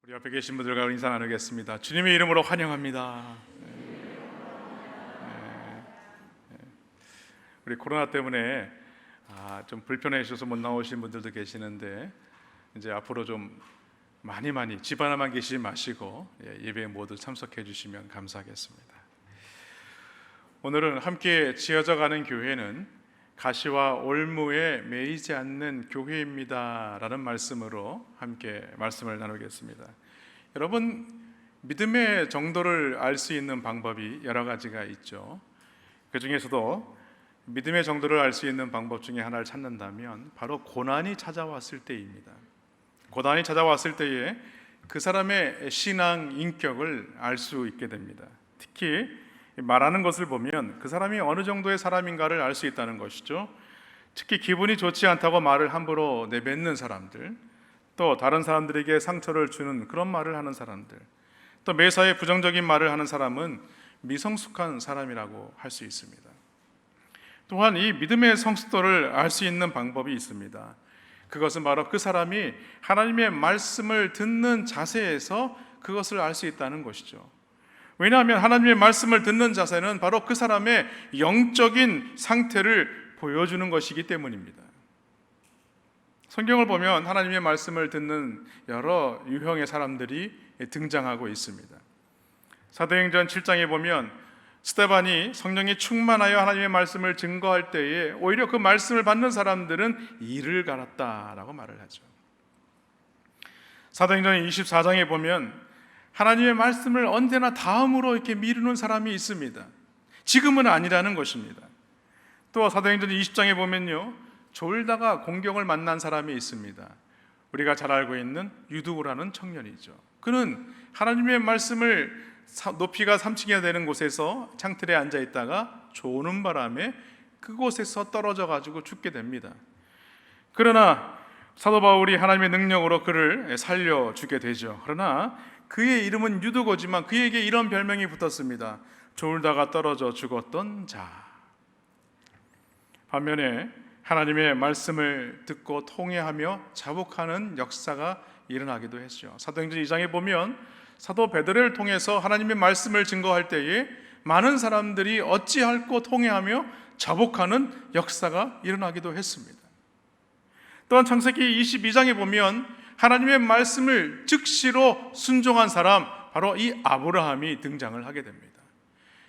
우리 앞에 계신 분들과 인사 나누겠습니다. 주님의 이름으로 환영합니다. 우리 코로나 때문에 좀 불편해지셔서 못 나오신 분들도 계시는데 이제 앞으로 좀 많이 집 하나만 계시지 마시고 예배에 모두 참석해 주시면 감사하겠습니다. 오늘은 함께 지어져 가는 교회는 가시와 올무에 매이지 않는 교회입니다 라는 말씀으로 함께 말씀을 나누겠습니다. 여러분, 믿음의 정도를 알 수 있는 방법이 여러 가지가 있죠. 그 중에서도 믿음의 정도를 알 수 있는 방법 중에 하나를 찾는다면 바로 고난이 찾아왔을 때입니다. 고난이 찾아왔을 때에 그 사람의 신앙 인격을 알 수 있게 됩니다. 특히 말하는 것을 보면 그 사람이 어느 정도의 사람인가를 알 수 있다는 것이죠. 특히 기분이 좋지 않다고 말을 함부로 내뱉는 사람들, 또 다른 사람들에게 상처를 주는 그런 말을 하는 사람들, 또 매사에 부정적인 말을 하는 사람은 미성숙한 사람이라고 할 수 있습니다. 또한 이 믿음의 성숙도를 알 수 있는 방법이 있습니다. 그것은 바로 그 사람이 하나님의 말씀을 듣는 자세에서 그것을 알 수 있다는 것이죠. 왜냐하면 하나님의 말씀을 듣는 자세는 바로 그 사람의 영적인 상태를 보여주는 것이기 때문입니다. 성경을 보면 하나님의 말씀을 듣는 여러 유형의 사람들이 등장하고 있습니다. 사도행전 7장에 보면 스데반이 성령이 충만하여 하나님의 말씀을 증거할 때에 오히려 그 말씀을 받는 사람들은 이를 갈았다라고 말을 하죠. 사도행전 24장에 보면 하나님의 말씀을 언제나 다음으로 이렇게 미루는 사람이 있습니다. 지금은 아니라는 것입니다. 또 사도행전 20장에 보면요, 졸다가 공경을 만난 사람이 있습니다. 우리가 잘 알고 있는 유두라는 청년이죠. 그는 하나님의 말씀을 높이가 3층이나 되는 곳에서 창틀에 앉아 있다가 조는 바람에 그곳에서 떨어져 가지고 죽게 됩니다. 그러나 사도 바울이 하나님의 능력으로 그를 살려주게 되죠. 그러나 그의 이름은 유두고지만 그에게 이런 별명이 붙었습니다. 졸다가 떨어져 죽었던 자. 반면에 하나님의 말씀을 듣고 통회하며 자복하는 역사가 일어나기도 했죠. 사도행전 2장에 보면 사도 베드로를 통해서 하나님의 말씀을 증거할 때에 많은 사람들이 어찌할꼬 통회하며 자복하는 역사가 일어나기도 했습니다. 또한 창세기 22장에 보면 하나님의 말씀을 즉시로 순종한 사람, 바로 이 아브라함이 등장을 하게 됩니다.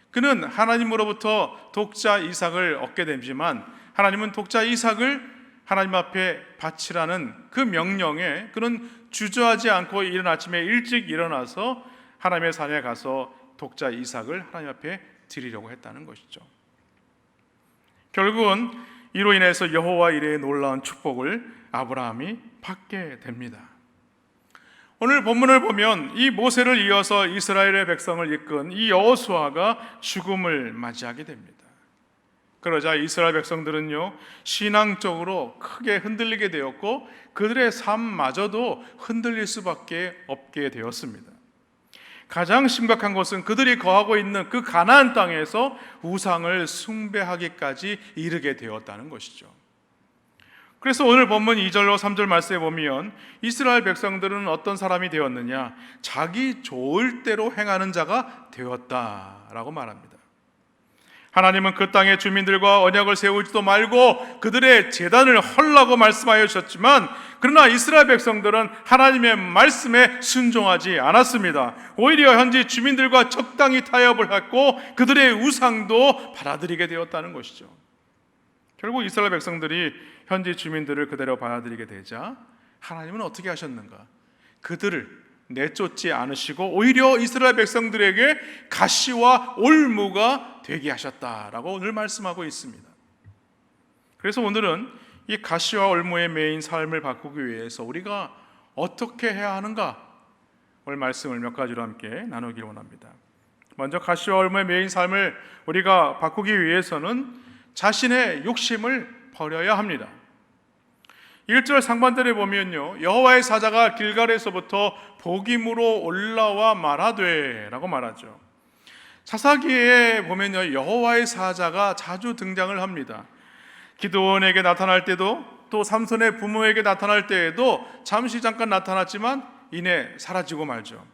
그는 하나님으로부터 독자 이삭을 얻게 되지만 하나님은 독자 이삭을 하나님 앞에 바치라는 그 명령에 그는 주저하지 않고 이른 아침에 일찍 일어나서 하나님의 산에 가서 독자 이삭을 하나님 앞에 드리려고 했다는 것이죠. 결국은 이로 인해서 여호와 이레의 놀라운 축복을 아브라함이 받게 됩니다. 오늘 본문을 보면 이 모세를 이어서 이스라엘의 백성을 이끈 이 여호수아가 죽음을 맞이하게 됩니다. 그러자 이스라엘 백성들은요, 신앙적으로 크게 흔들리게 되었고 그들의 삶마저도 흔들릴 수밖에 없게 되었습니다. 가장 심각한 것은 그들이 거하고 있는 그 가나안 땅에서 우상을 숭배하기까지 이르게 되었다는 것이죠. 그래서 오늘 본문 2절로 3절 말씀에 보면 이스라엘 백성들은 어떤 사람이 되었느냐? 자기 좋을 대로 행하는 자가 되었다라고 말합니다. 하나님은 그 땅의 주민들과 언약을 세우지도 말고 그들의 제단을 헐라고 말씀하여 주셨지만, 그러나 이스라엘 백성들은 하나님의 말씀에 순종하지 않았습니다. 오히려 현지 주민들과 적당히 타협을 했고 그들의 우상도 받아들이게 되었다는 것이죠. 결국 이스라엘 백성들이 현지 주민들을 그대로 받아들이게 되자 하나님은 어떻게 하셨는가? 그들을 내쫓지 않으시고 오히려 이스라엘 백성들에게 가시와 올무가 되게 하셨다라고 오늘 말씀하고 있습니다. 그래서 오늘은 이 가시와 올무의 매인 삶을 바꾸기 위해서 우리가 어떻게 해야 하는가? 오늘 말씀을 몇 가지로 함께 나누기를 원합니다. 먼저 가시와 올무의 매인 삶을 우리가 바꾸기 위해서는 자신의 욕심을 버려야 합니다. 1절 상반절에 보면요, 여호와의 사자가 길갈에서부터 복임으로 올라와 말하되 라고 말하죠. 사사기에 보면요, 여호와의 사자가 자주 등장을 합니다. 기드온에게 나타날 때도, 또 삼손의 부모에게 나타날 때에도 잠시 잠깐 나타났지만 이내 사라지고 말죠.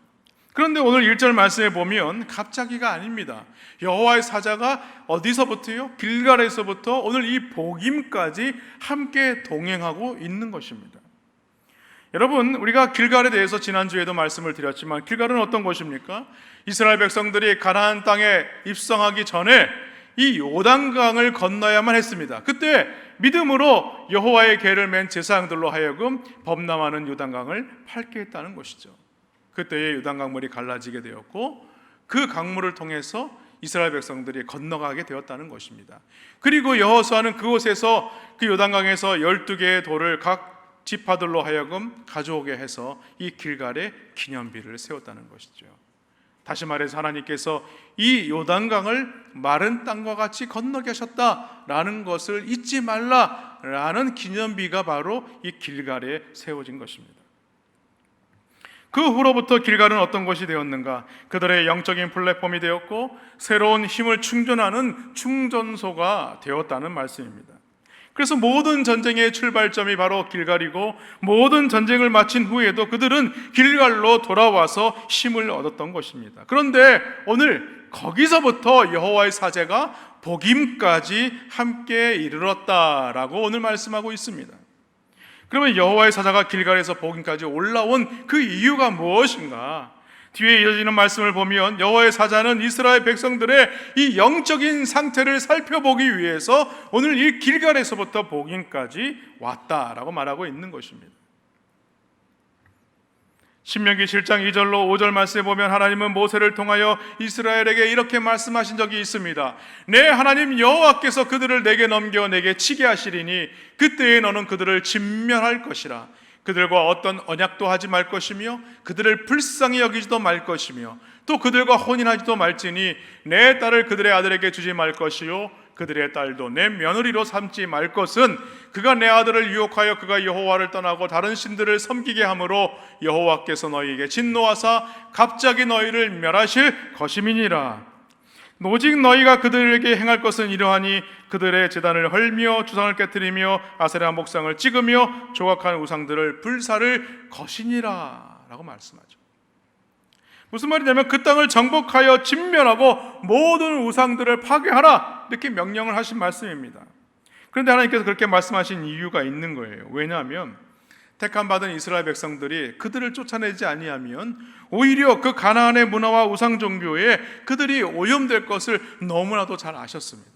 그런데 오늘 1절 말씀에 보면 갑자기가 아닙니다. 여호와의 사자가 어디서부터요? 길갈에서부터 오늘 이 복임까지 함께 동행하고 있는 것입니다. 여러분, 우리가 길갈에 대해서 지난주에도 말씀을 드렸지만 길갈은 어떤 곳입니까? 이스라엘 백성들이 가나안 땅에 입성하기 전에 이 요단강을 건너야만 했습니다. 그때 믿음으로 여호와의 계를 맨 제사장들로 하여금 범람하는 요단강을 밟게 했다는 것이죠. 그때의 요단강물이 갈라지게 되었고 그 강물을 통해서 이스라엘 백성들이 건너가게 되었다는 것입니다. 그리고 여호수아는 그곳에서 그 요단강에서 12개의 돌을 각 지파들로 하여금 가져오게 해서 이 길갈에 기념비를 세웠다는 것이죠. 다시 말해서 하나님께서 이 요단강을 마른 땅과 같이 건너게 하셨다라는 것을 잊지 말라라는 기념비가 바로 이 길갈에 세워진 것입니다. 그 후로부터 길갈은 어떤 곳이 되었는가? 그들의 영적인 플랫폼이 되었고 새로운 힘을 충전하는 충전소가 되었다는 말씀입니다. 그래서 모든 전쟁의 출발점이 바로 길갈이고 모든 전쟁을 마친 후에도 그들은 길갈로 돌아와서 힘을 얻었던 것입니다. 그런데 오늘 거기서부터 여호와의 사제가 복임까지 함께 이르렀다라고 오늘 말씀하고 있습니다. 그러면 여호와의 사자가 길갈에서 복임까지 올라온 그 이유가 무엇인가? 뒤에 이어지는 말씀을 보면 여호와의 사자는 이스라엘 백성들의 이 영적인 상태를 살펴보기 위해서 오늘 이 길갈에서부터 복임까지 왔다라고 말하고 있는 것입니다. 신명기 7장 2절로 5절 말씀에 보면 하나님은 모세를 통하여 이스라엘에게 이렇게 말씀하신 적이 있습니다. 내 하나님 여호와께서 그들을 내게 넘겨 내게 치게 하시리니 그때에 너는 그들을 진멸할 것이라. 그들과 어떤 언약도 하지 말 것이며 그들을 불쌍히 여기지도 말 것이며 또 그들과 혼인하지도 말지니 내 딸을 그들의 아들에게 주지 말 것이요 그들의 딸도 내 며느리로 삼지 말 것은 그가 내 아들을 유혹하여 그가 여호와를 떠나고 다른 신들을 섬기게 함으로 여호와께서 너희에게 진노하사 갑자기 너희를 멸하실 것임이니라. 오직 너희가 그들에게 행할 것은 이러하니 그들의 제단을 헐며 주상을 깨뜨리며 아세라 목상을 찍으며 조각한 우상들을 불사를 것이니라 라고 말씀하죠. 무슨 말이냐면 그 땅을 정복하여 진멸하고 모든 우상들을 파괴하라 이렇게 명령을 하신 말씀입니다. 그런데 하나님께서 그렇게 말씀하신 이유가 있는 거예요. 왜냐하면 택함 받은 이스라엘 백성들이 그들을 쫓아내지 아니하면 오히려 그 가나안의 문화와 우상 종교에 그들이 오염될 것을 너무나도 잘 아셨습니다.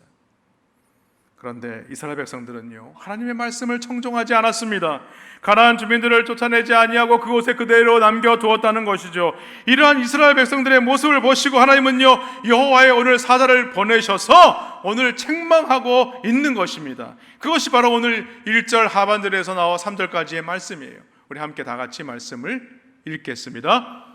그런데 이스라엘 백성들은요 하나님의 말씀을 청종하지 않았습니다. 가나안 주민들을 쫓아내지 아니하고 그곳에 그대로 남겨두었다는 것이죠. 이러한 이스라엘 백성들의 모습을 보시고 하나님은요 여호와의 오늘 사자를 보내셔서 오늘 책망하고 있는 것입니다. 그것이 바로 오늘 1절 하반절에서 나와 3절까지의 말씀이에요. 우리 함께 다 같이 말씀을 읽겠습니다.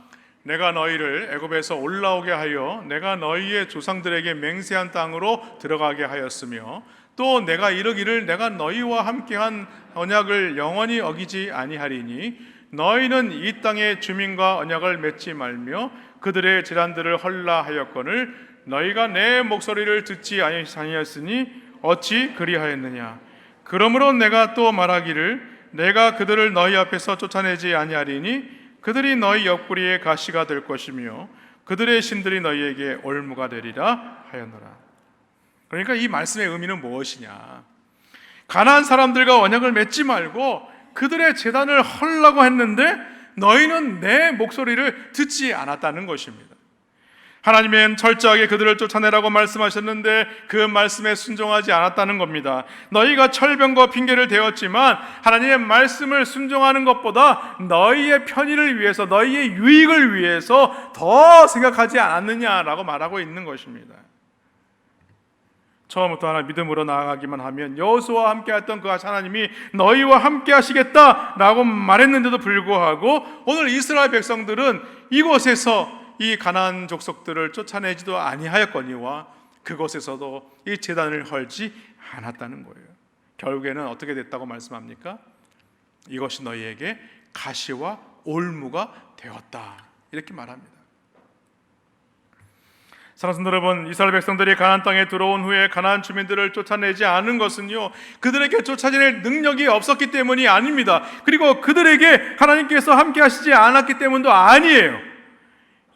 내가 너희를 애굽에서 올라오게 하여 내가 너희의 조상들에게 맹세한 땅으로 들어가게 하였으며 또 내가 이르기를 내가 너희와 함께한 언약을 영원히 어기지 아니하리니 너희는 이 땅의 주민과 언약을 맺지 말며 그들의 제단들을 헐라 하였거늘 너희가 내 목소리를 듣지 아니하였으니 어찌 그리하였느냐. 그러므로 내가 또 말하기를 내가 그들을 너희 앞에서 쫓아내지 아니하리니 그들이 너희 옆구리에 가시가 될 것이며 그들의 신들이 너희에게 올무가 되리라 하였노라. 그러니까 이 말씀의 의미는 무엇이냐? 가나안 사람들과 언약을 맺지 말고 그들의 제단을 헐라고 했는데 너희는 내 목소리를 듣지 않았다는 것입니다. 하나님은 철저하게 그들을 쫓아내라고 말씀하셨는데 그 말씀에 순종하지 않았다는 겁니다. 너희가 철병과 핑계를 대었지만 하나님의 말씀을 순종하는 것보다 너희의 편의를 위해서 너희의 유익을 위해서 더 생각하지 않았느냐라고 말하고 있는 것입니다. 처음부터 하나 믿음으로 나아가기만 하면 여호수아와 함께 했던 그 하나님이 너희와 함께 하시겠다라고 말했는데도 불구하고 오늘 이스라엘 백성들은 이곳에서 이 가나안 족속들을 쫓아내지도 아니하였거니와 그곳에서도 이 제단을 헐지 않았다는 거예요. 결국에는 어떻게 됐다고 말씀합니까? 이것이 너희에게 가시와 올무가 되었다 이렇게 말합니다. 사랑하는 여러분, 이스라엘 백성들이 가나안 땅에 들어온 후에 가나안 주민들을 쫓아내지 않은 것은요, 그들에게 쫓아낼 능력이 없었기 때문이 아닙니다. 그리고 그들에게 하나님께서 함께 하시지 않았기 때문도 아니에요.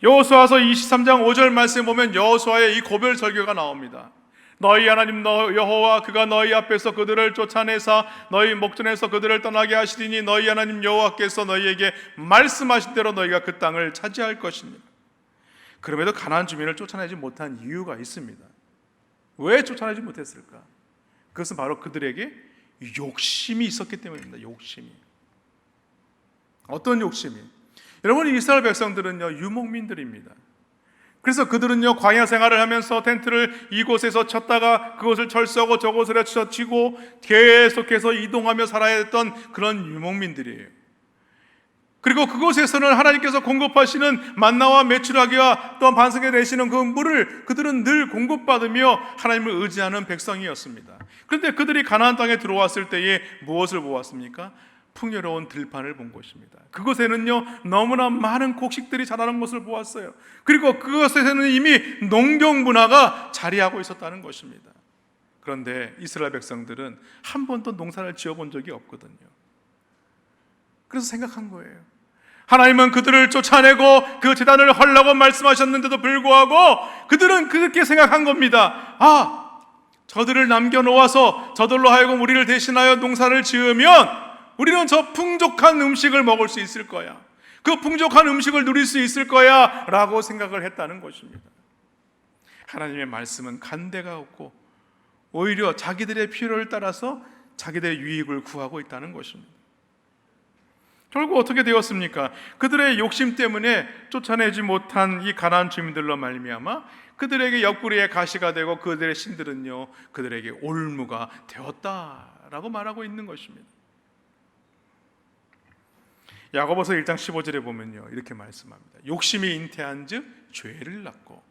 여호수아서 23장 5절 말씀에 보면 여호수아의 이 고별 설교가 나옵니다. 너희 하나님 여호와 그가 너희 앞에서 그들을 쫓아내사 너희 목전에서 그들을 떠나게 하시리니 너희 하나님 여호와께서 너희에게 말씀하신 대로 너희가 그 땅을 차지할 것입니다. 그럼에도 가나안 주민을 쫓아내지 못한 이유가 있습니다. 왜 쫓아내지 못했을까? 그것은 바로 그들에게 욕심이 있었기 때문입니다. 욕심이. 어떤 욕심이? 여러분, 이스라엘 백성들은요, 유목민들입니다. 그래서 그들은요, 광야 생활을 하면서 텐트를 이곳에서 쳤다가 그곳을 철수하고 저곳을 치고 계속해서 이동하며 살아야 했던 그런 유목민들이에요. 그리고 그곳에서는 하나님께서 공급하시는 만나와 메추라기와 또한 반석에 내시는 그 물을 그들은 늘 공급받으며 하나님을 의지하는 백성이었습니다. 그런데 그들이 가나안 땅에 들어왔을 때에 무엇을 보았습니까? 풍요로운 들판을 본 것입니다. 그곳에는요, 너무나 많은 곡식들이 자라는 것을 보았어요. 그리고 그곳에서는 이미 농경 문화가 자리하고 있었다는 것입니다. 그런데 이스라엘 백성들은 한 번도 농사를 지어본 적이 없거든요. 그래서 생각한 거예요. 하나님은 그들을 쫓아내고 그 제단을 헐라고 말씀하셨는데도 불구하고 그들은 그렇게 생각한 겁니다. 저들을 남겨놓아서 저들로 하여금 우리를 대신하여 농사를 지으면 우리는 저 풍족한 음식을 먹을 수 있을 거야. 그 풍족한 음식을 누릴 수 있을 거야 라고 생각을 했다는 것입니다. 하나님의 말씀은 간대가 없고 오히려 자기들의 필요를 따라서 자기들의 유익을 구하고 있다는 것입니다. 결국 어떻게 되었습니까? 그들의 욕심 때문에 쫓아내지 못한 이 가나안 주민들로 말미암아 그들에게 옆구리에 가시가 되고 그들의 신들은요, 그들에게 올무가 되었다라고 말하고 있는 것입니다. 야고보서 1장 15절에 보면요, 이렇게 말씀합니다. 욕심이 잉태한즉 죄를 낳고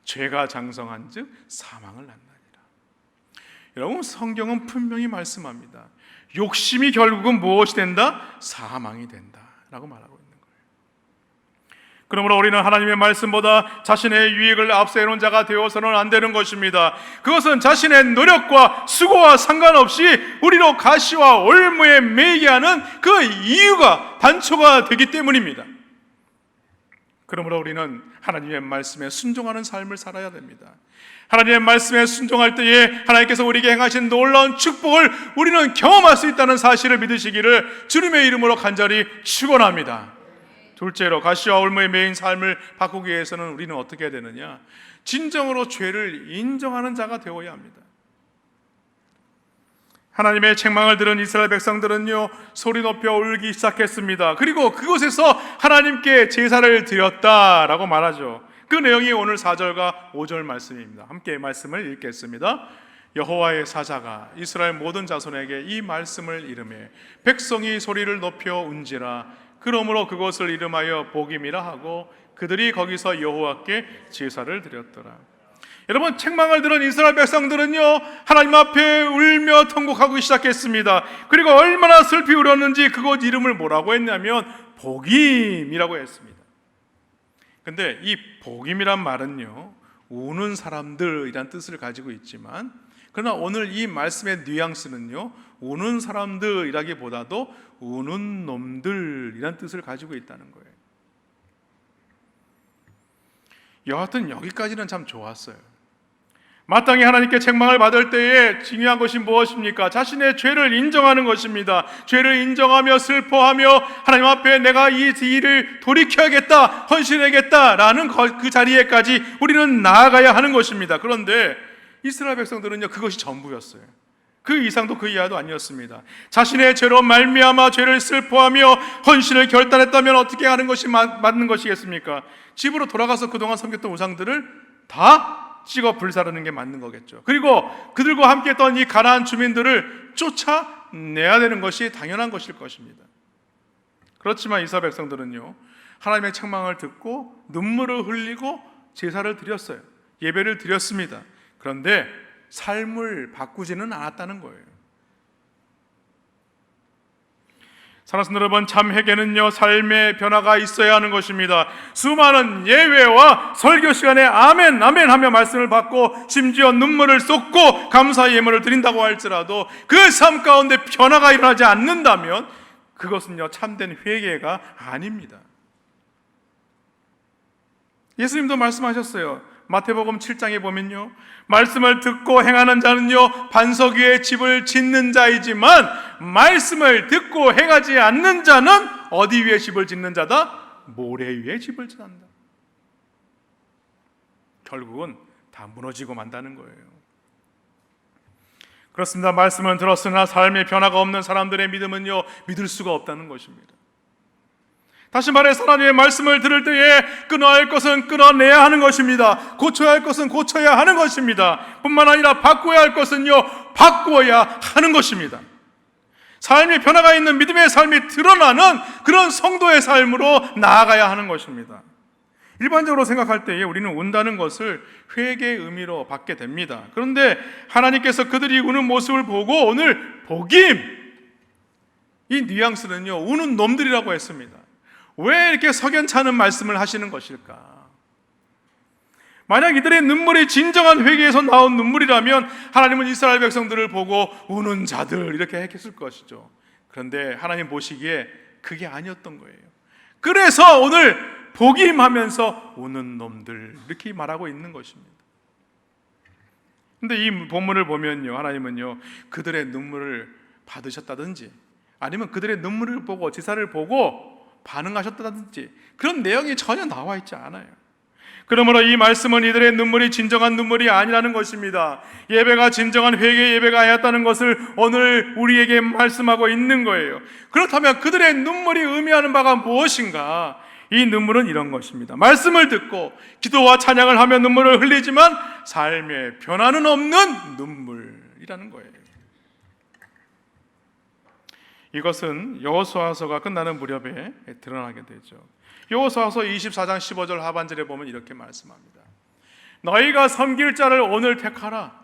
죄가 장성한즉 사망을 낳나니라. 여러분, 성경은 분명히 말씀합니다. 욕심이 결국은 무엇이 된다? 사망이 된다 라고 말하고 있는 거예요. 그러므로 우리는 하나님의 말씀보다 자신의 유익을 앞세우는 자가 되어서는 안 되는 것입니다. 그것은 자신의 노력과 수고와 상관없이 우리로 가시와 올무에 매이게 하는 그 이유가 단초가 되기 때문입니다. 그러므로 우리는 하나님의 말씀에 순종하는 삶을 살아야 됩니다. 하나님의 말씀에 순종할 때에 하나님께서 우리에게 행하신 놀라운 축복을 우리는 경험할 수 있다는 사실을 믿으시기를 주님의 이름으로 간절히 축원합니다. 둘째로, 가시와 올무에 매인 삶을 바꾸기 위해서는 우리는 어떻게 해야 되느냐? 진정으로 죄를 인정하는 자가 되어야 합니다. 하나님의 책망을 들은 이스라엘 백성들은요, 소리 높여 울기 시작했습니다. 그리고 그곳에서 하나님께 제사를 드렸다라고 말하죠. 그 내용이 오늘 4절과 5절 말씀입니다. 함께 말씀을 읽겠습니다. 여호와의 사자가 이스라엘 모든 자손에게 이 말씀을 이르매 백성이 소리를 높여 운지라. 그러므로 그것을 이름하여 복임이라 하고 그들이 거기서 여호와께 제사를 드렸더라. 여러분, 책망을 들은 이스라엘 백성들은요, 하나님 앞에 울며 통곡하기 시작했습니다. 그리고 얼마나 슬피 울었는지 그곳 이름을 뭐라고 했냐면 복임이라고 했습니다. 근데 이 복임이란 말은요, 우는 사람들이란 뜻을 가지고 있지만, 그러나 오늘 이 말씀의 뉘앙스는요, 우는 사람들이라기보다도 우는 놈들이란 뜻을 가지고 있다는 거예요. 여하튼 여기까지는 참 좋았어요. 마땅히 하나님께 책망을 받을 때에 중요한 것이 무엇입니까? 자신의 죄를 인정하는 것입니다. 죄를 인정하며 슬퍼하며 하나님 앞에 내가 이 일을 돌이켜야겠다, 헌신해야겠다라는 그 자리에까지 우리는 나아가야 하는 것입니다. 그런데 이스라엘 백성들은요, 그것이 전부였어요. 그 이상도 그 이하도 아니었습니다. 자신의 죄로 말미암아 죄를 슬퍼하며 헌신을 결단했다면 어떻게 하는 것이 맞는 것이겠습니까? 집으로 돌아가서 그동안 섬겼던 우상들을 다 찍어 불사르는 게 맞는 거겠죠. 그리고 그들과 함께 했던 이 가나안 주민들을 쫓아내야 되는 것이 당연한 것일 것입니다. 그렇지만 이스라엘 백성들은요, 하나님의 책망을 듣고 눈물을 흘리고 제사를 드렸어요. 예배를 드렸습니다. 그런데 삶을 바꾸지는 않았다는 거예요. 사랑하는 여러분, 참 회개는요 삶의 변화가 있어야 하는 것입니다. 수많은 예외와 설교 시간에 아멘 아멘 하며 말씀을 받고 심지어 눈물을 쏟고 감사의 예물을 드린다고 할지라도 그 삶 가운데 변화가 일어나지 않는다면 그것은요 참된 회개가 아닙니다. 예수님도 말씀하셨어요. 마태복음 7장에 보면요, 말씀을 듣고 행하는 자는요 반석 위에 집을 짓는 자이지만 말씀을 듣고 행하지 않는 자는 어디 위에 집을 짓는 자다? 모래 위에 집을 짓는다. 결국은 다 무너지고 만다는 거예요. 그렇습니다. 말씀은 들었으나 삶의 변화가 없는 사람들의 믿음은요 믿을 수가 없다는 것입니다. 다시 말해서 하나님의 말씀을 들을 때에 끊어야 할 것은 끊어내야 하는 것입니다. 고쳐야 할 것은 고쳐야 하는 것입니다. 뿐만 아니라 바꿔야 할 것은요 바꾸어야 하는 것입니다. 삶의 변화가 있는 믿음의 삶이 드러나는 그런 성도의 삶으로 나아가야 하는 것입니다. 일반적으로 생각할 때에 우리는 운다는 것을 회개의 의미로 받게 됩니다. 그런데 하나님께서 그들이 우는 모습을 보고 오늘 복임, 이 뉘앙스는요 우는 놈들이라고 했습니다. 왜 이렇게 석연찮은 말씀을 하시는 것일까? 만약 이들의 눈물이 진정한 회개에서 나온 눈물이라면 하나님은 이스라엘 백성들을 보고 우는 자들 이렇게 했을 것이죠. 그런데 하나님 보시기에 그게 아니었던 거예요. 그래서 오늘 복임하면서 우는 놈들 이렇게 말하고 있는 것입니다. 그런데 이 본문을 보면요 하나님은요 그들의 눈물을 받으셨다든지 아니면 그들의 눈물을 보고 제사를 보고 반응하셨다든지 그런 내용이 전혀 나와 있지 않아요. 그러므로 이 말씀은 이들의 눈물이 진정한 눈물이 아니라는 것입니다. 예배가 진정한 회개 예배가 아니었다는 것을 오늘 우리에게 말씀하고 있는 거예요. 그렇다면 그들의 눈물이 의미하는 바가 무엇인가? 이 눈물은 이런 것입니다. 말씀을 듣고 기도와 찬양을 하며 눈물을 흘리지만 삶의 변화는 없는 눈물이라는 거예요. 이것은 여호수아서가 끝나는 무렵에 드러나게 되죠. 여호수아서 24장 15절 하반절에 보면 이렇게 말씀합니다. 너희가 섬길 자를 오늘 택하라.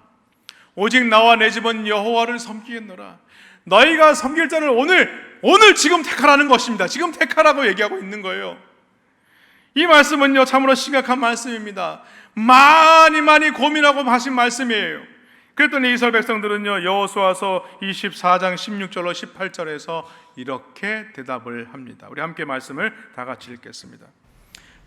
오직 나와 내 집은 여호와를 섬기겠노라. 너희가 섬길 자를 오늘 지금 택하라는 것입니다. 지금 택하라고 얘기하고 있는 거예요. 이 말씀은요 참으로 심각한 말씀입니다. 많이 고민하고 하신 말씀이에요. 그랬더니 이스라엘 백성들은요 여호수아서 24장 16절로 18절에서 이렇게 대답을 합니다. 우리 함께 말씀을 다 같이 읽겠습니다.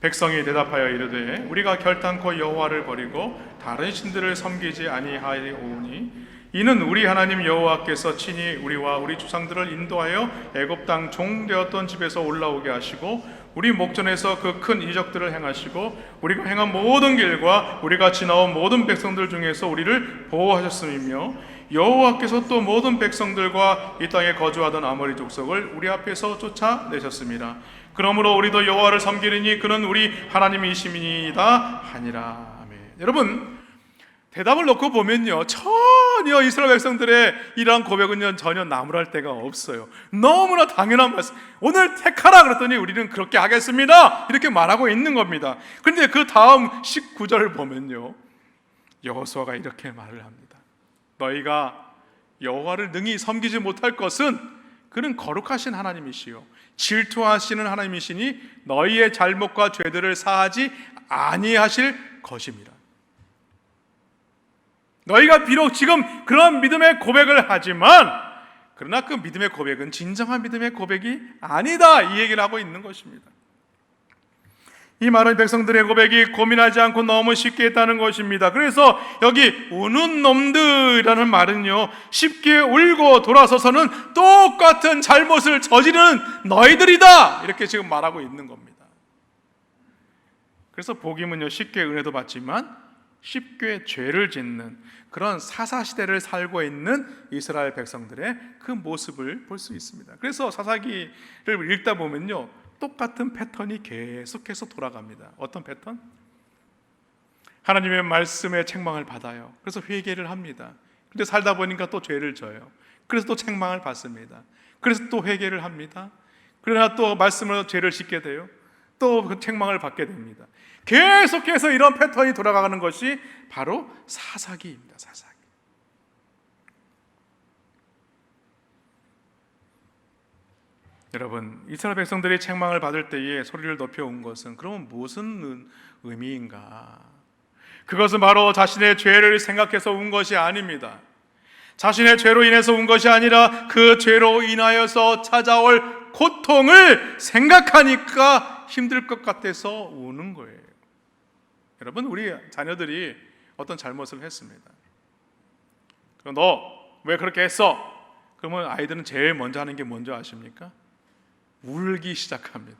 백성이 대답하여 이르되 우리가 결단코 여호와를 버리고 다른 신들을 섬기지 아니하리오니 이는 우리 하나님 여호와께서 친히 우리와 우리 조상들을 인도하여 애굽 땅 종되었던 집에서 올라오게 하시고 우리 목전에서 그 큰 이적들을 행하시고 우리가 행한 모든 길과 우리가 지나온 모든 백성들 중에서 우리를 보호하셨음이며 여호와께서 또 모든 백성들과 이 땅에 거주하던 아모리 족속을 우리 앞에서 쫓아내셨습니다. 그러므로 우리도 여호와를 섬기리니 그는 우리 하나님이시니이다 하니라. 아멘. 여러분 대답을 놓고 보면요 전혀 이스라엘 백성들의 이러한 고백은요 전혀 나무랄 데가 없어요. 너무나 당연한 말씀. 오늘 택하라 그랬더니 우리는 그렇게 하겠습니다 이렇게 말하고 있는 겁니다. 그런데 그 다음 19절을 보면요 여호수아가 이렇게 말을 합니다. 너희가 여호와를 능히 섬기지 못할 것은 그는 거룩하신 하나님이시요 질투하시는 하나님이시니 너희의 잘못과 죄들을 사하지 아니하실 것입니다. 너희가 비록 지금 그런 믿음의 고백을 하지만 그러나 그 믿음의 고백은 진정한 믿음의 고백이 아니다 이 얘기를 하고 있는 것입니다. 이 많은 백성들의 고백이 고민하지 않고 너무 쉽게 했다는 것입니다. 그래서 여기 우는 놈들이라는 말은요 쉽게 울고 돌아서서는 똑같은 잘못을 저지르는 너희들이다 이렇게 지금 말하고 있는 겁니다. 그래서 복임은요 쉽게 은혜도 받지만 쉽게 죄를 짓는 그런 사사시대를 살고 있는 이스라엘 백성들의 그 모습을 볼 수 있습니다. 그래서 사사기를 읽다 보면요 똑같은 패턴이 계속해서 돌아갑니다. 어떤 패턴? 하나님의 말씀에 책망을 받아요. 그래서 회개를 합니다. 근데 살다 보니까 또 죄를 져요. 그래서 또 책망을 받습니다. 그래서 또 회개를 합니다. 그러나 또 말씀으로 죄를 짓게 돼요. 또 그 책망을 받게 됩니다. 계속해서 이런 패턴이 돌아가는 것이 바로 사사기입니다. 사사기. 여러분, 이스라엘 백성들이 책망을 받을 때에 소리를 높여 온 것은 그러면 무슨 의미인가? 그것은 바로 자신의 죄를 생각해서 운 것이 아닙니다. 자신의 죄로 인해서 운 것이 아니라 그 죄로 인하여서 찾아올 고통을 생각하니까 힘들 것 같아서 우는 거예요. 여러분, 우리 자녀들이 어떤 잘못을 했습니다. 너 왜 그렇게 했어? 그러면 아이들은 제일 먼저 하는 게 뭔지 아십니까? 울기 시작합니다.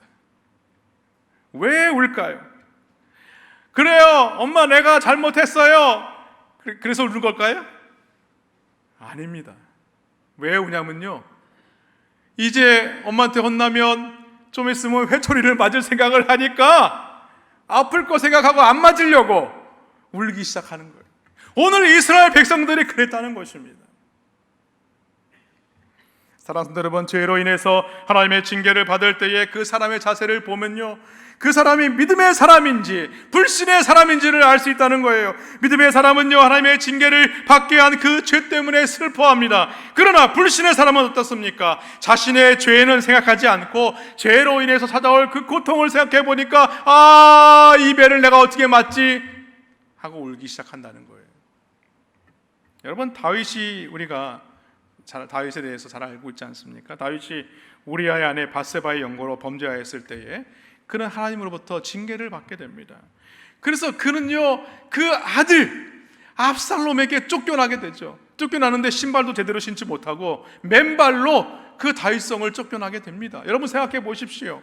왜 울까요? 그래요, 엄마 내가 잘못했어요. 그래서 우는 걸까요? 아닙니다. 왜 우냐면요, 이제 엄마한테 혼나면 좀 있으면 회초리를 맞을 생각을 하니까 아플 거 생각하고 안 맞으려고 울기 시작하는 거예요. 오늘 이스라엘 백성들이 그랬다는 것입니다. 사랑하는 여러분, 죄로 인해서 하나님의 징계를 받을 때에 그 사람의 자세를 보면요, 그 사람이 믿음의 사람인지 불신의 사람인지를 알 수 있다는 거예요. 믿음의 사람은요, 하나님의 징계를 받게 한 그 죄 때문에 슬퍼합니다. 그러나 불신의 사람은 어떻습니까? 자신의 죄는 생각하지 않고 죄로 인해서 찾아올 그 고통을 생각해 보니까 이 배를 내가 어떻게 맞지? 하고 울기 시작한다는 거예요. 여러분, 다윗이 우리가 다윗에 대해서 잘 알고 있지 않습니까? 다윗이 우리아의 아내 밧세바의 연고로 범죄하였을 때에 그는 하나님으로부터 징계를 받게 됩니다. 그래서 그는요, 그 아들 압살롬에게 쫓겨나게 되죠. 쫓겨나는데 신발도 제대로 신지 못하고 맨발로 그 다윗성을 쫓겨나게 됩니다. 여러분 생각해 보십시오.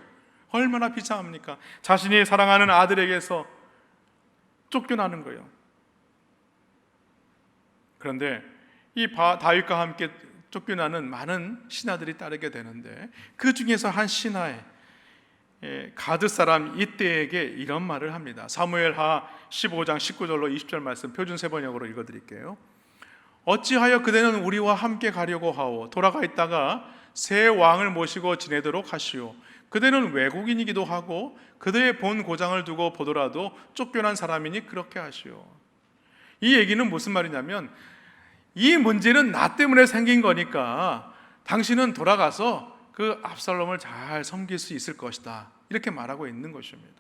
얼마나 비참합니까? 자신이 사랑하는 아들에게서 쫓겨나는 거예요. 그런데 이 다윗과 함께 쫓겨나는 많은 신하들이 따르게 되는데 그 중에서 한 신하의 가드 사람 이때에게 이런 말을 합니다. 사무엘하 15장 19절로 20절 말씀 표준 세번역으로 읽어드릴게요. 어찌하여 그대는 우리와 함께 가려고 하오? 돌아가 있다가 새 왕을 모시고 지내도록 하시오. 그대는 외국인이기도 하고 그대의 본 고장을 두고 보더라도 쫓겨난 사람이니 그렇게 하시오. 이 얘기는 무슨 말이냐면, 이 문제는 나 때문에 생긴 거니까 당신은 돌아가서 그 압살롬을 잘 섬길 수 있을 것이다, 이렇게 말하고 있는 것입니다.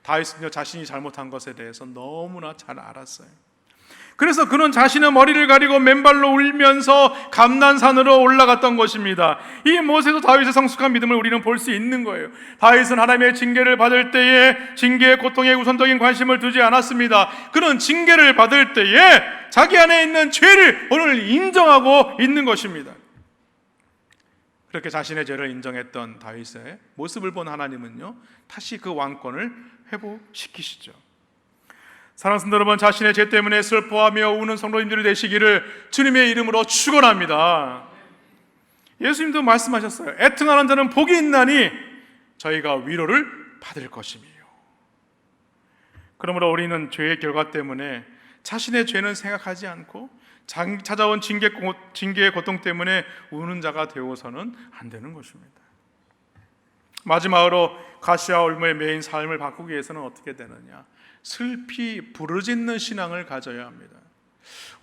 다윗은요, 자신이 잘못한 것에 대해서 너무나 잘 알았어요. 그래서 그는 자신의 머리를 가리고 맨발로 울면서 감난산으로 올라갔던 것입니다. 이 모세도 다윗의 성숙한 믿음을 우리는 볼 수 있는 거예요. 다윗은 하나님의 징계를 받을 때에 징계의 고통에 우선적인 관심을 두지 않았습니다. 그는 징계를 받을 때에 자기 안에 있는 죄를 오늘 인정하고 있는 것입니다. 그렇게 자신의 죄를 인정했던 다윗의 모습을 본 하나님은요, 다시 그 왕권을 회복시키시죠. 사랑하는 여러분, 자신의 죄 때문에 슬퍼하며 우는 성도님들이 되시기를 주님의 이름으로 축원합니다. 예수님도 말씀하셨어요. 애통하는 자는 복이 있나니 저희가 위로를 받을 것이며. 그러므로 우리는 죄의 결과 때문에 자신의 죄는 생각하지 않고 찾아온 징계의 고통 때문에 우는 자가 되어서는 안 되는 것입니다. 마지막으로 가시와 올무의 매인 삶을 바꾸기 위해서는 어떻게 되느냐? 슬피 부르짖는 신앙을 가져야 합니다.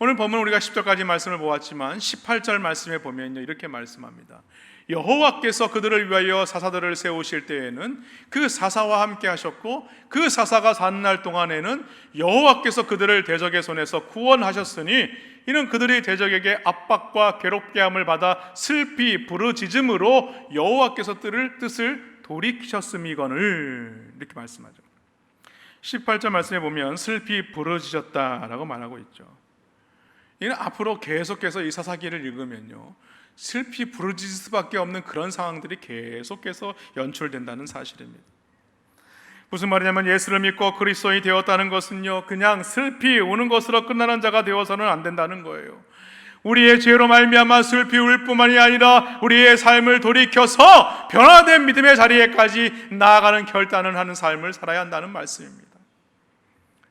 오늘 본문 우리가 10절까지 말씀을 보았지만 18절 말씀에 보면요, 이렇게 말씀합니다. 여호와께서 그들을 위하여 사사들을 세우실 때에는 그 사사와 함께 하셨고 그 사사가 사는 날 동안에는 여호와께서 그들을 대적의 손에서 구원하셨으니 이는 그들이 대적에게 압박과 괴롭게 함을 받아 슬피 부르짖음으로 여호와께서 뜻을 돌이키셨음이거늘, 이렇게 말씀하죠. 18절 말씀에 보면 슬피 부르짖었다라고 말하고 있죠. 이는 앞으로 계속해서 이 사사기를 읽으면요, 슬피 부르짖을 수밖에 없는 그런 상황들이 계속해서 연출된다는 사실입니다. 무슨 말이냐면, 예수를 믿고 그리스도인이 되었다는 것은요, 그냥 슬피 우는 것으로 끝나는 자가 되어서는 안 된다는 거예요. 우리의 죄로 말미암아 슬피 울 뿐만이 아니라 우리의 삶을 돌이켜서 변화된 믿음의 자리에까지 나아가는 결단을 하는 삶을 살아야 한다는 말씀입니다.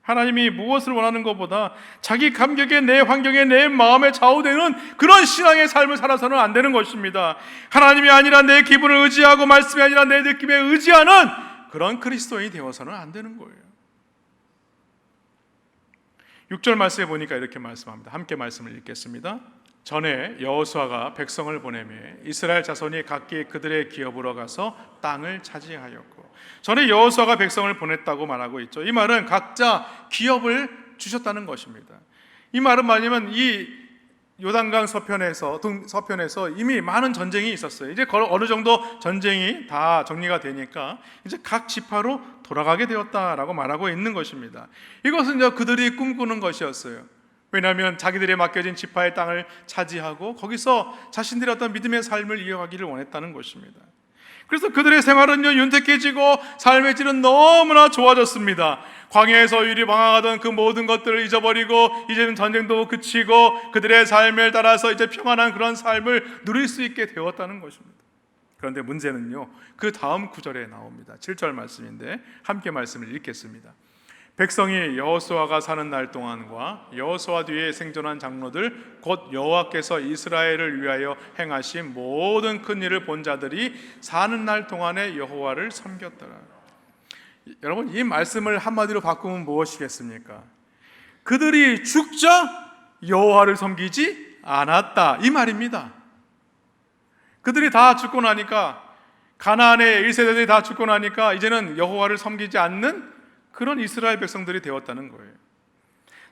하나님이 무엇을 원하는 것보다 자기 감격에, 내 환경에, 내 마음에 좌우되는 그런 신앙의 삶을 살아서는 안 되는 것입니다. 하나님이 아니라 내 기분을 의지하고 말씀이 아니라 내 느낌에 의지하는 그런 그리스도인이 되어서는 안 되는 거예요. 6절 말씀에 보니까 이렇게 말씀합니다. 함께 말씀을 읽겠습니다. 전에 여호수아가 백성을 보내매 이스라엘 자손이 각기 그들의 기업으로 가서 땅을 차지하였고, 전에 여호수아가 백성을 보냈다고 말하고 있죠. 이 말은 각자 기업을 주셨다는 것입니다. 이 말은 뭐냐면 이 요단강 서편에서 이미 많은 전쟁이 있었어요. 이제 어느 정도 전쟁이 다 정리가 되니까 이제 각 지파로 돌아가게 되었다라고 말하고 있는 것입니다. 이것은 이제 그들이 꿈꾸는 것이었어요. 왜냐하면 자기들의 맡겨진 지파의 땅을 차지하고 거기서 자신들의 어떤 믿음의 삶을 이어가기를 원했다는 것입니다. 그래서 그들의 생활은요 윤택해지고 삶의 질은 너무나 좋아졌습니다. 광야에서 유리 방황하던 그 모든 것들을 잊어버리고 이제는 전쟁도 그치고 그들의 삶을 따라서 이제 평안한 그런 삶을 누릴 수 있게 되었다는 것입니다. 그런데 문제는요 그 다음 구절에 나옵니다. 7절 말씀인데 함께 말씀을 읽겠습니다. 백성이 여호수아가 사는 날 동안과 여호수아 뒤에 생존한 장로들 곧 여호와께서 이스라엘을 위하여 행하신 모든 큰 일을 본 자들이 사는 날 동안에 여호와를 섬겼더라. 여러분, 이 말씀을 한마디로 바꾸면 무엇이겠습니까? 그들이 죽자 여호와를 섬기지 않았다, 이 말입니다. 그들이 다 죽고 나니까, 가나안의 1세대들이 다 죽고 나니까 이제는 여호와를 섬기지 않는 그런 이스라엘 백성들이 되었다는 거예요.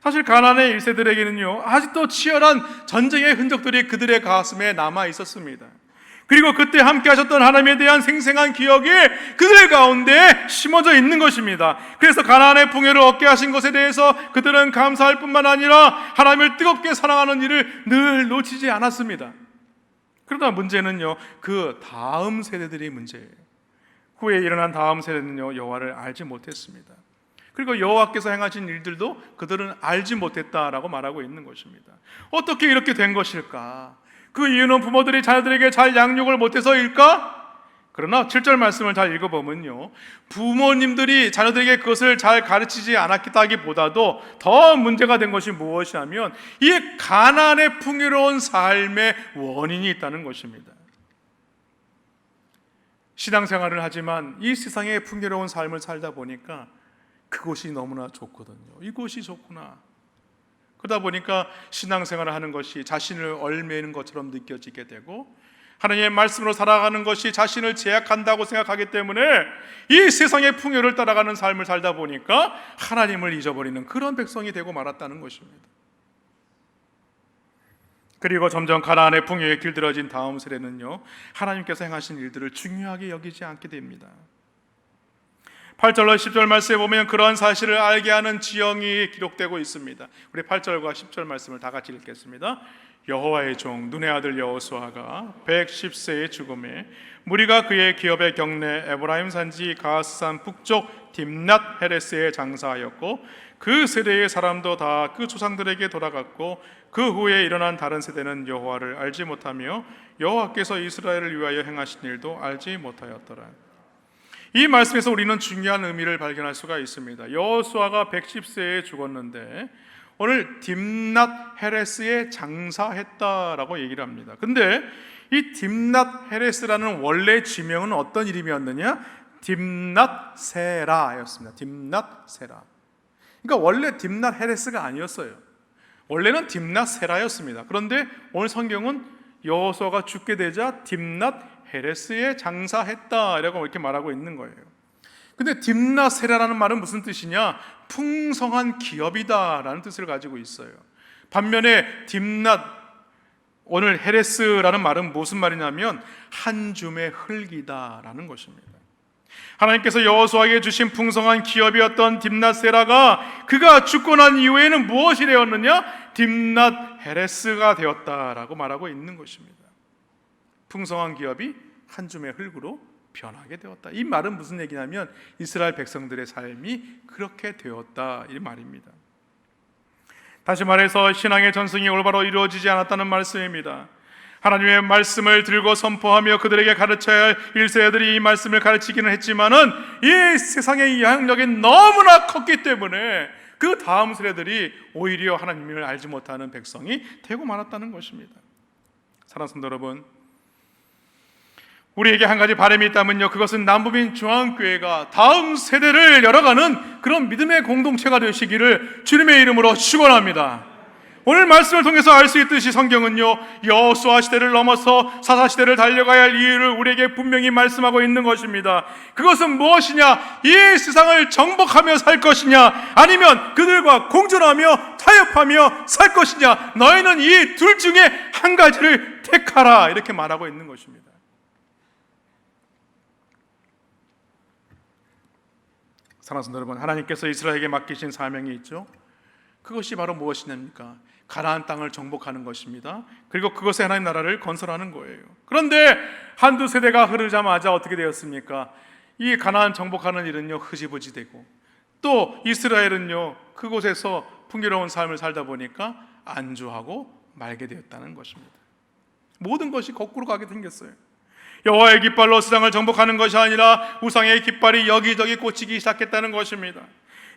사실 가나안의 1세들에게는요 아직도 치열한 전쟁의 흔적들이 그들의 가슴에 남아 있었습니다. 그리고 그때 함께 하셨던 하나님에 대한 생생한 기억이 그들 가운데 심어져 있는 것입니다. 그래서 가나안의 풍요를 얻게 하신 것에 대해서 그들은 감사할 뿐만 아니라 하나님을 뜨겁게 사랑하는 일을 늘 놓치지 않았습니다. 그러나 문제는요 그 다음 세대들이 문제예요. 후에 일어난 다음 세대는요 여호와를 알지 못했습니다. 그리고 여호와께서 행하신 일들도 그들은 알지 못했다라고 말하고 있는 것입니다. 어떻게 이렇게 된 것일까? 그 이유는 부모들이 자녀들에게 잘 양육을 못해서일까? 그러나 7절 말씀을 잘 읽어보면요 부모님들이 자녀들에게 그것을 잘 가르치지 않았다기보다도 더 문제가 된 것이 무엇이냐면 이 가나안의 풍요로운 삶의 원인이 있다는 것입니다. 신앙생활을 하지만 이 세상의 풍요로운 삶을 살다 보니까 그곳이 너무나 좋거든요. 이곳이 좋구나. 그러다 보니까 신앙생활을 하는 것이 자신을 얽매이는 것처럼 느껴지게 되고 하나님의 말씀으로 살아가는 것이 자신을 제약한다고 생각하기 때문에 이 세상의 풍요를 따라가는 삶을 살다 보니까 하나님을 잊어버리는 그런 백성이 되고 말았다는 것입니다. 그리고 점점 가나안의 풍요에 길들여진 다음 세대는요 하나님께서 행하신 일들을 중요하게 여기지 않게 됩니다. 8절로 10절 말씀에 보면 그러한 사실을 알게 하는 지형이 기록되고 있습니다. 우리 8절과 10절 말씀을 다 같이 읽겠습니다. 여호와의 종 눈의 아들 여호수아가 110세의 죽음에 무리가 그의 기업의 경내 에브라임 산지 가스산 북쪽 딥낫 헤레스에 장사하였고 그 세대의 사람도 다 그 조상들에게 돌아갔고 그 후에 일어난 다른 세대는 여호와를 알지 못하며 여호와께서 이스라엘을 위하여 행하신 일도 알지 못하였더라. 이 말씀에서 우리는 중요한 의미를 발견할 수가 있습니다. 여호수아가 110세에 죽었는데 오늘 딥낫 헤레스에 장사했다라고 얘기를 합니다. 근데 이 딥낫 헤레스라는 원래 지명은 어떤 이름이었느냐? 딥낫 세라였습니다. 딥낫 세라. 그러니까 원래 딥낫 헤레스가 아니었어요. 원래는 딥낫 세라였습니다. 그런데 오늘 성경은 여호수아가 죽게 되자 딥낫 헤레스에 장사했다라고 이렇게 말하고 있는 거예요. 근데 딥낫 세라라는 말은 무슨 뜻이냐? 풍성한 기업이다라는 뜻을 가지고 있어요. 반면에 딥낫 오늘 헤레스라는 말은 무슨 말이냐면 한 줌의 흙이다라는 것입니다. 하나님께서 여호수아에게 주신 풍성한 기업이었던 딥낫 세라가 그가 죽고 난 이후에는 무엇이 되었느냐? 딥낫 헤레스가 되었다라고 말하고 있는 것입니다. 풍성한 기업이 한 줌의 흙으로 변하게 되었다. 이 말은 무슨 얘기냐면 이스라엘 백성들의 삶이 그렇게 되었다 이 말입니다. 다시 말해서 신앙의 전승이 올바로 이루어지지 않았다는 말씀입니다. 하나님의 말씀을 들고 선포하며 그들에게 가르쳐야 할 1세들이 이 말씀을 가르치기는 했지만은 이 세상의 영향력이 너무나 컸기 때문에 그 다음 세대들이 오히려 하나님을 알지 못하는 백성이 되고 말았다는 것입니다. 사랑하는 성도 여러분, 우리에게 한 가지 바람이 있다면요 그것은 남부민 중앙교회가 다음 세대를 열어가는 그런 믿음의 공동체가 되시기를 주님의 이름으로 축원합니다. 오늘 말씀을 통해서 알 수 있듯이 성경은요, 여호수아 시대를 넘어서 사사 시대를 달려가야 할 이유를 우리에게 분명히 말씀하고 있는 것입니다. 그것은 무엇이냐? 이 세상을 정복하며 살 것이냐, 아니면 그들과 공존하며 타협하며 살 것이냐, 너희는 이 둘 중에 한 가지를 택하라, 이렇게 말하고 있는 것입니다. 사랑하는 성도 여러분, 하나님께서 이스라엘에게 맡기신 사명이 있죠. 그것이 바로 무엇이냐입니까? 가나안 땅을 정복하는 것입니다. 그리고 그것에 하나님 나라를 건설하는 거예요. 그런데 한두 세대가 흐르자마자 어떻게 되었습니까? 이 가나안 정복하는 일은요, 흐지부지 되고, 또 이스라엘은요, 그곳에서 풍요로운 삶을 살다 보니까 안주하고 말게 되었다는 것입니다. 모든 것이 거꾸로 가게 생겼어요. 여호와의 깃발로 세상을 정복하는 것이 아니라 우상의 깃발이 여기저기 꽂히기 시작했다는 것입니다.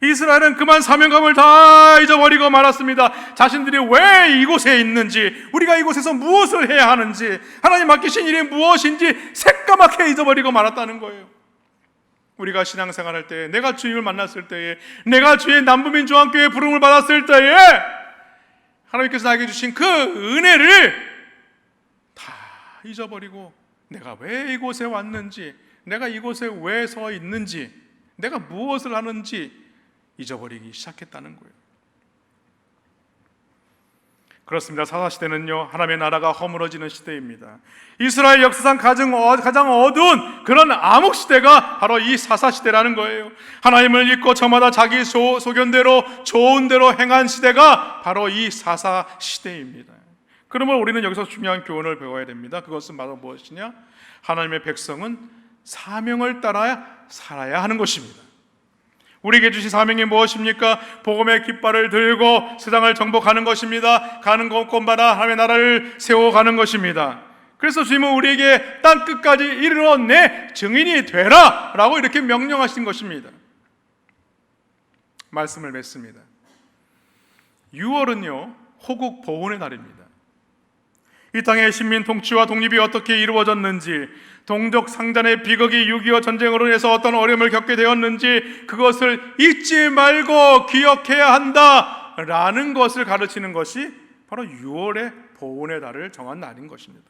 이스라엘은 그만 사명감을 다 잊어버리고 말았습니다. 자신들이 왜 이곳에 있는지, 우리가 이곳에서 무엇을 해야 하는지, 하나님 맡기신 일이 무엇인지 새까맣게 잊어버리고 말았다는 거예요. 우리가 신앙생활할 때, 내가 주님을 만났을 때에, 내가 주의 남부민 조항교회 부름을 받았을 때에 하나님께서 나에게 주신 그 은혜를 다 잊어버리고 내가 왜 이곳에 왔는지, 내가 이곳에 왜 서 있는지, 내가 무엇을 하는지 잊어버리기 시작했다는 거예요. 그렇습니다. 사사시대는요, 하나님의 나라가 허물어지는 시대입니다. 이스라엘 역사상 가장 어두운 그런 암흑시대가 바로 이 사사시대라는 거예요. 하나님을 잊고 저마다 자기 소견대로 좋은 대로 행한 시대가 바로 이 사사시대입니다. 그러면 우리는 여기서 중요한 교훈을 배워야 됩니다. 그것은 바로 무엇이냐? 하나님의 백성은 사명을 따라 살아야 하는 것입니다. 우리에게 주신 사명이 무엇입니까? 복음의 깃발을 들고 세상을 정복하는 것입니다. 가는 곳곳마다 하나님의 나라를 세워가는 것입니다. 그래서 주님은 우리에게 땅 끝까지 이르러 내 증인이 되라 라고 이렇게 명령하신 것입니다. 말씀을 맺습니다. 6월은요, 호국 보훈의 날입니다. 이 땅의 신민 통치와 독립이 어떻게 이루어졌는지, 동족 상잔의 비극이 6.25 전쟁으로 인해서 어떤 어려움을 겪게 되었는지 그것을 잊지 말고 기억해야 한다라는 것을 가르치는 것이 바로 6월의 보훈의 달을 정한 날인 것입니다.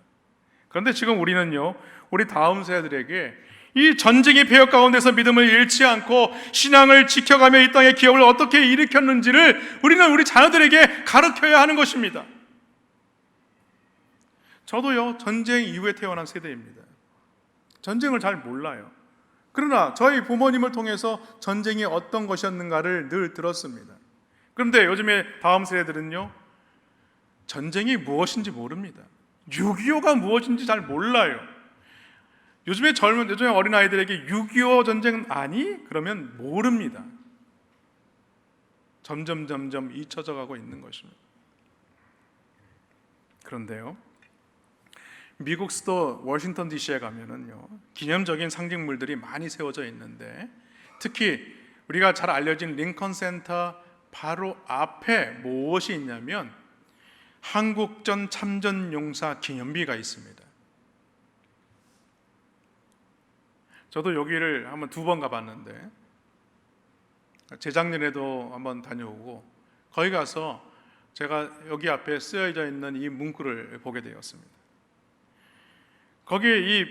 그런데 지금 우리는요, 우리 다음 세대들에게 이 전쟁의 폐역 가운데서 믿음을 잃지 않고 신앙을 지켜가며 이 땅의 기업을 어떻게 일으켰는지를 우리는 우리 자녀들에게 가르쳐야 하는 것입니다. 저도요, 전쟁 이후에 태어난 세대입니다. 전쟁을 잘 몰라요. 그러나 저희 부모님을 통해서 전쟁이 어떤 것이었는가를 늘 들었습니다. 그런데 요즘에 다음 세대들은요, 전쟁이 무엇인지 모릅니다. 6.25가 무엇인지 잘 몰라요. 요즘에 어린아이들에게 6.25 전쟁 아니? 그러면 모릅니다. 점점 잊혀져 가고 있는 것입니다. 그런데요, 미국 수도 워싱턴 DC에 가면은요, 기념적인 상징물들이 많이 세워져 있는데, 특히 우리가 잘 알려진 링컨 센터 바로 앞에 무엇이 있냐면 한국전 참전용사 기념비가 있습니다. 저도 여기를 한번 2번 가봤는데, 재작년에도 한번 다녀오고, 거기 가서 제가 여기 앞에 쓰여져 있는 이 문구를 보게 되었습니다. 거기에 이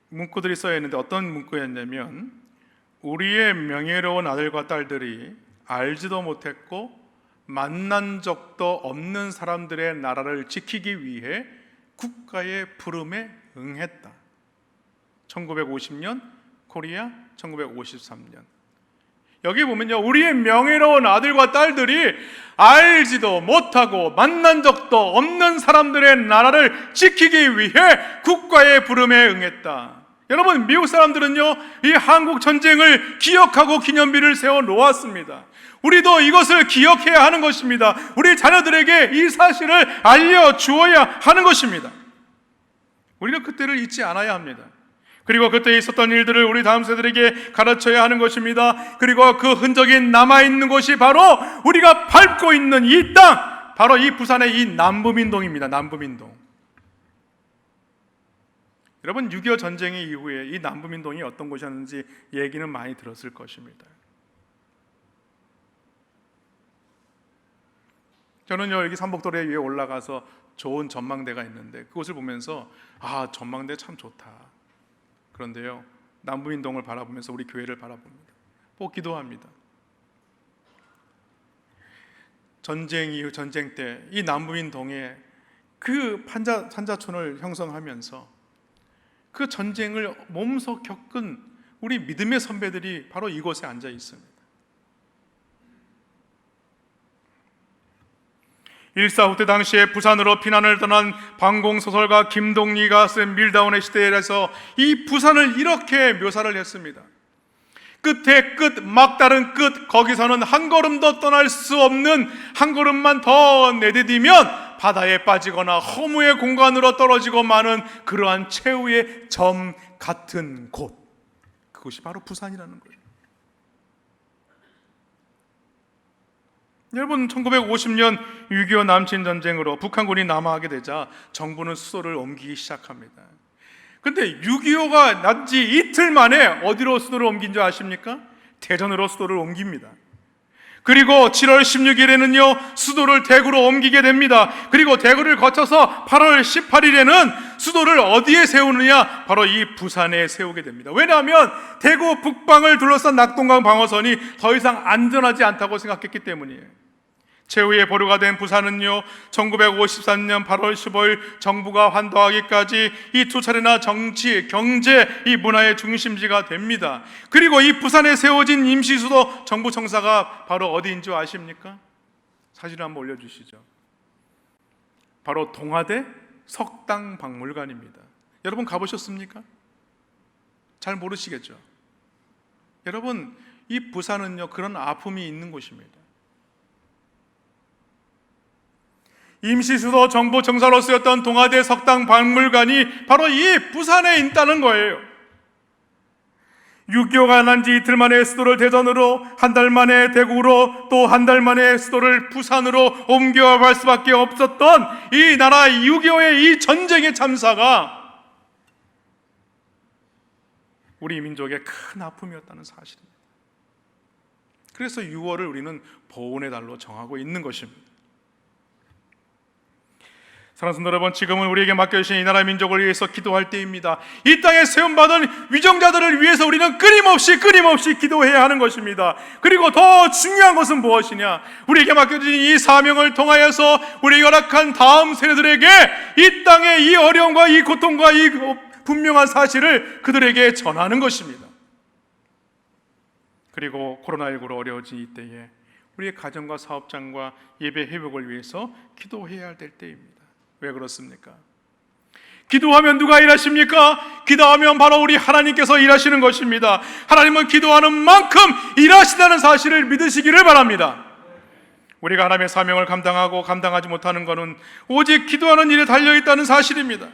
문구들이 써여 있는데 어떤 문구였냐면, 우리의 명예로운 아들과 딸들이 알지도 못했고 만난 적도 없는 사람들의 나라를 지키기 위해 국가의 부름에 응했다. 1950년 코리아, 1953년. 여기 보면요, 우리의 명예로운 아들과 딸들이 알지도 못하고 만난 적도 없는 사람들의 나라를 지키기 위해 국가의 부름에 응했다. 여러분, 미국 사람들은요, 이 한국 전쟁을 기억하고 기념비를 세워 놓았습니다. 우리도 이것을 기억해야 하는 것입니다. 우리 자녀들에게 이 사실을 알려주어야 하는 것입니다. 우리는 그때를 잊지 않아야 합니다. 그리고 그때 있었던 일들을 우리 다음 세대들에게 가르쳐야 하는 것입니다. 그리고 그 흔적이 남아있는 곳이 바로 우리가 밟고 있는 이 땅, 바로 이 부산의 이 남부민동입니다. 남부민동. 여러분, 6.25 전쟁 이후에 이 남부민동이 어떤 곳이었는지 얘기는 많이 들었을 것입니다. 저는요 여기 삼복도래 위에 올라가서 좋은 전망대가 있는데 그곳을 보면서 아, 전망대 참 좋다. 그런데요 남부인동을 바라보면서 우리 교회를 바라봅니다. 꼭 기도합니다. 전쟁 이후 전쟁 때 이 남부인동에 그 산자촌을 형성하면서 그 전쟁을 몸소 겪은 우리 믿음의 선배들이 바로 이곳에 앉아 있습니다. 1.4 후 때 당시에 부산으로 피난을 떠난 방공소설가 김동리가 쓴 밀다운의 시대에서 이 부산을 이렇게 묘사를 했습니다. 끝에 끝, 막다른 끝, 거기서는 한 걸음도 떠날 수 없는, 한 걸음만 더 내디디면 바다에 빠지거나 허무의 공간으로 떨어지고 마는 그러한 최후의 점 같은 곳, 그곳이 바로 부산이라는 거예요. 여러분, 1950년 6.25 남친전쟁으로 북한군이 남하하게 되자 정부는 수도를 옮기기 시작합니다. 근데 6.25가 난 지 이틀 만에 어디로 수도를 옮긴 줄 아십니까? 대전으로 수도를 옮깁니다. 그리고 7월 16일에는요 수도를 대구로 옮기게 됩니다. 그리고 대구를 거쳐서 8월 18일에는 수도를 어디에 세우느냐? 바로 이 부산에 세우게 됩니다. 왜냐하면 대구 북방을 둘러싼 낙동강 방어선이 더 이상 안전하지 않다고 생각했기 때문이에요. 최후의 보류가 된 부산은요 1953년 8월 15일 정부가 환도하기까지 이 두 차례나 정치, 경제, 이 문화의 중심지가 됩니다. 그리고 이 부산에 세워진 임시수도 정부 청사가 바로 어디인 줄 아십니까? 사진을 한번 올려주시죠. 바로 동아대 석당박물관입니다. 여러분 가보셨습니까? 잘 모르시겠죠? 여러분, 이 부산은요 그런 아픔이 있는 곳입니다. 임시수도 정부 청사로 쓰였던 동아대 석당박물관이 바로 이 부산에 있다는 거예요. 6.25가 난 지 이틀 만에 수도를 대전으로, 한 달 만에 대구로, 또 한 달 만에 수도를 부산으로 옮겨갈 수밖에 없었던 이 나라 6.25의 이 전쟁의 참사가 우리 민족의 큰 아픔이었다는 사실입니다. 그래서 6월을 우리는 보훈의 달로 정하고 있는 것입니다. 사랑하는 성도 여러분, 지금은 우리에게 맡겨주신 이 나라 민족을 위해서 기도할 때입니다. 이 땅에 세움받은 위정자들을 위해서 우리는 끊임없이 기도해야 하는 것입니다. 그리고 더 중요한 것은 무엇이냐? 우리에게 맡겨주신 이 사명을 통하여서 우리에게 허락한 다음 세대들에게 이 땅의 이 어려움과 이 고통과 이 분명한 사실을 그들에게 전하는 것입니다. 그리고 코로나19로 어려워진 이때에 우리의 가정과 사업장과 예배 회복을 위해서 기도해야 될 때입니다. 왜 그렇습니까? 기도하면 누가 일하십니까? 기도하면 바로 우리 하나님께서 일하시는 것입니다. 하나님은 기도하는 만큼 일하신다는 사실을 믿으시기를 바랍니다. 우리가 하나님의 사명을 감당하고 감당하지 못하는 것은 오직 기도하는 일에 달려있다는 사실입니다.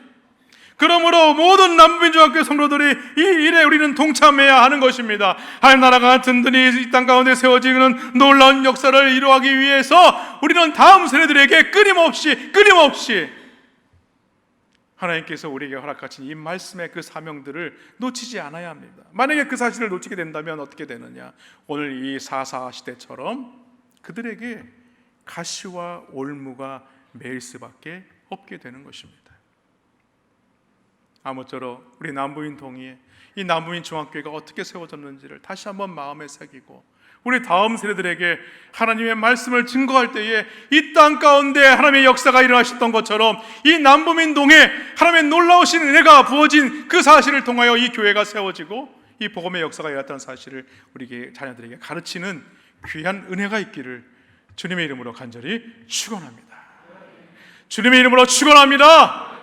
그러므로 모든 남부민중학교 성도들이 이 일에 우리는 동참해야 하는 것입니다. 하나님 나라가 든든히 이 땅 가운데 세워지는 놀라운 역사를 이루어가기 위해서 우리는 다음 세대들에게 끊임없이 하나님께서 우리에게 허락하신 이 말씀의 그 사명들을 놓치지 않아야 합니다. 만약에 그 사실을 놓치게 된다면 어떻게 되느냐? 오늘 이 4.4 시대처럼 그들에게 가시와 올무가 매일 수밖에 없게 되는 것입니다. 아무쪼록 우리 남부인 동의에 이 남부인 중학교가 어떻게 세워졌는지를 다시 한번 마음에 새기고 우리 다음 세대들에게 하나님의 말씀을 증거할 때에 이 땅 가운데 하나님의 역사가 일어나셨던 것처럼 이 남부민 동에 하나님의 놀라우신 은혜가 부어진 그 사실을 통하여 이 교회가 세워지고 이 복음의 역사가 일어났다는 사실을 우리 자녀들에게 가르치는 귀한 은혜가 있기를 주님의 이름으로 간절히 축원합니다. 주님의 이름으로 축원합니다.